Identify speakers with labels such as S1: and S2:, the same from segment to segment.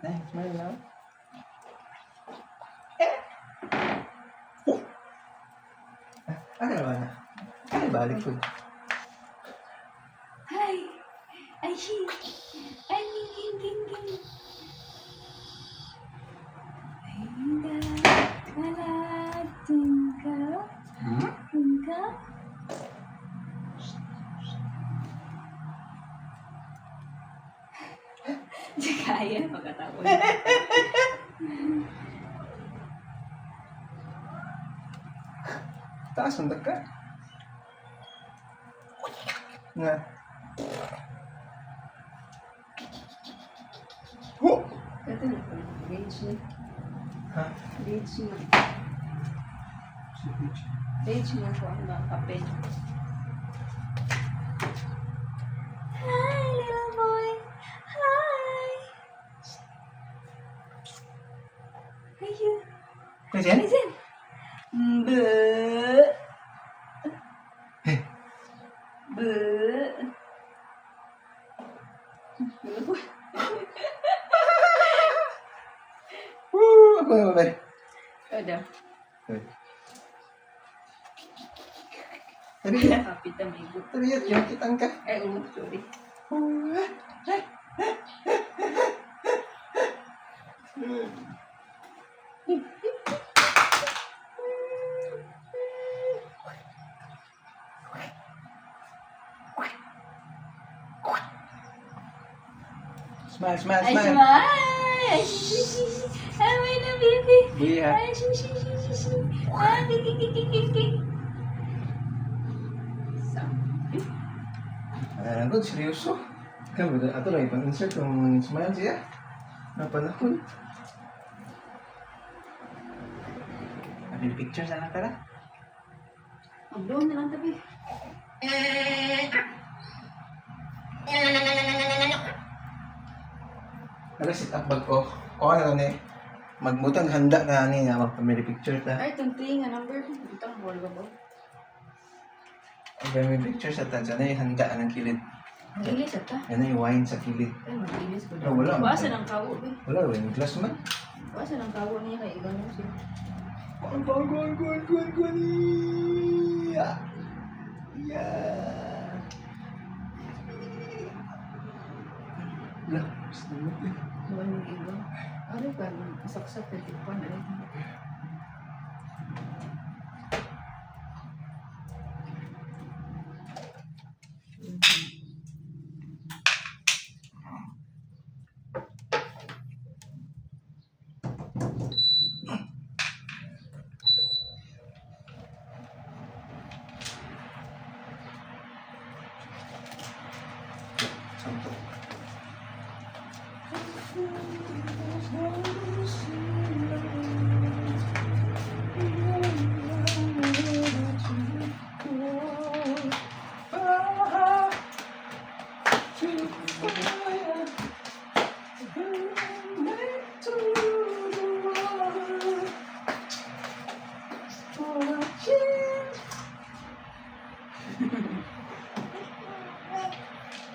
S1: Ay, smile na. Ano naman na? Ano balik ko?
S2: Hi! Ay, shit! Ay, ging. Ay, wala, tingka. Tingka? Di kaya, pagkatapos.
S1: Taas, sundag ka. Nga. Oh!
S2: Ito na po, gauge na.
S1: Ha?
S2: Gauge na.
S1: Si Peach.
S2: Gauge na po ang mga papel. Hi, little boy! Hi! Ayun.
S1: Kasi yan?
S2: Listen! Bleh! Bleh!
S1: Woo! Ako naman ba?
S2: Ada.
S1: Sabi niya.
S2: Kapit na may gut.
S1: Sabi niya, yung kitang ka.
S2: Ay, sorry.
S1: Smile, smile,
S2: Ay,
S1: smile.
S2: smile! Ay, shishi. Ay, wait na, baby.
S1: Buya.
S2: Ay, shishi. Ay, kiki. Sabi.
S1: Alam ko, seryoso. Kaya ba, ato lang ipang-insert yung smile siya. Napanahon. Ambil picture sana tara.
S2: Ang doon na lang tabi.
S1: Nag-sit up bag ko. O ano na magmutang handa na ni nga magpamili picture ta.
S2: Ay, tunti nga number. Ito ang wall ba?
S1: Ang may picture sa ta. Sana yung handa ng kilid.
S2: Magilis ata.
S1: Yan na yung wine sa kilid.
S2: Ay, magilis ko
S1: Ah, wala.
S2: Basa ng kawo, be.
S1: Wala, wine glass man.
S2: Basa ng kawo niya kay Igan mo siya.
S1: Gol. Yeah. Yeah. Lah, selamat ya.
S2: Buwan ng Igan. Ano ba? Saksak na tipan. Ano?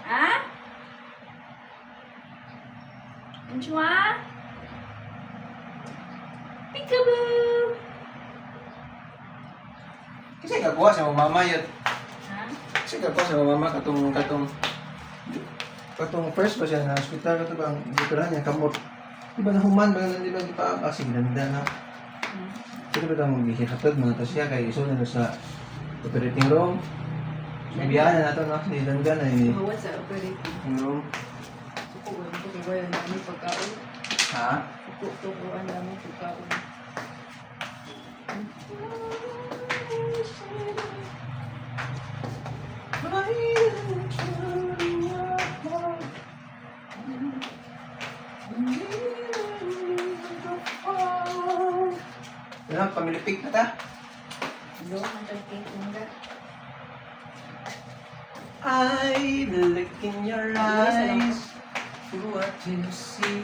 S2: Ah? Anjua? Peekaboo!
S1: Kasi gagawa sa mga mama yun.
S2: Ha?
S1: Kasi gagawa sa mga mama katong first ba siya na hospital ito bang doktoran niya kamot. Di ba nahuman ba di ba di pa sige ganda na. Sige ba tang gihatod mga to siya kay iso na sa operating room. Biyahan na nato no ni Dandan na ni
S2: Bawat sa operating.
S1: room.
S2: Sukuan ko kay Bayan namin pagkaon.
S1: Ha?
S2: Tukuan namin pagkaon.
S1: Ano, pamilipik na ta?
S2: Doon ang tagking unga.
S1: I look in your eyes. What you see?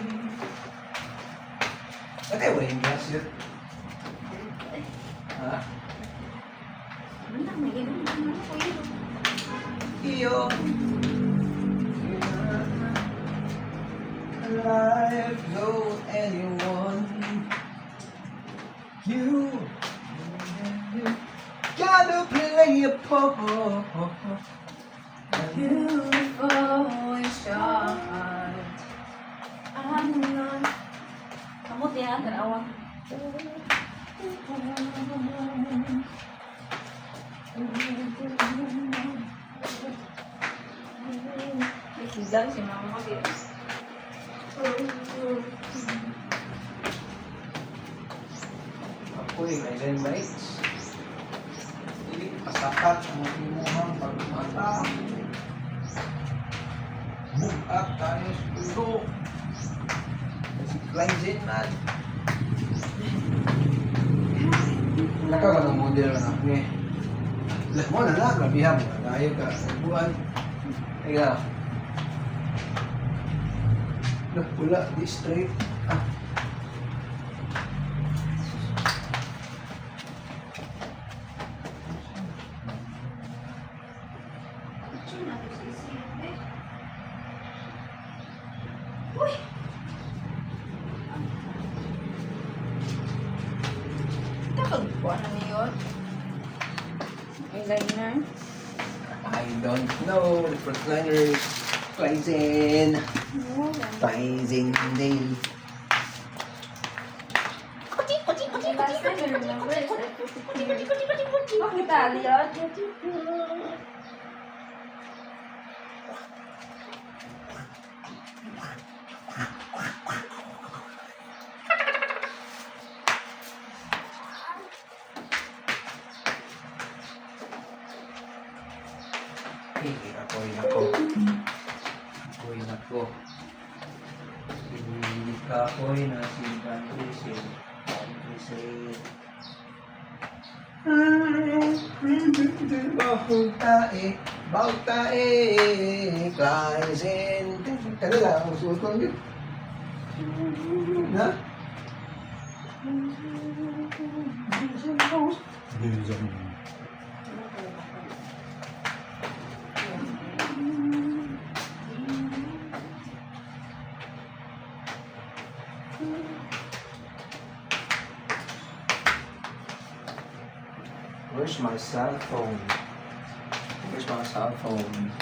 S1: Ate, wala yung glass yun. Ha?
S2: Ano na, may ganun naman ako yun.
S1: Iyo. life, no anyone. You gotta play a part.
S2: Beautiful shot.
S3: Kamot yan, tanawa. Ikigang si mama ko dito.
S1: Ako'y kailan bites. Hindi pasakat ang imuhang pagmata. Move up tayo sa puso. Si Cleansing man. Nakakalang model na ako eh. Lah mo na lang, grabihan mo. Tayo ka, buwan. Ika. Pula, di straight. Ah.
S2: Takagpuan na niyon. Eyeliner.
S1: I don't know. The first liner is Cleansing. Cleansing day.
S3: Bakit aliyot?
S1: Ako'y na si Bantrisil. Bahog tae, Cleansing. Kanila, ang suot ko yun. Ha? Where's my cell phone? Where's my cell phone?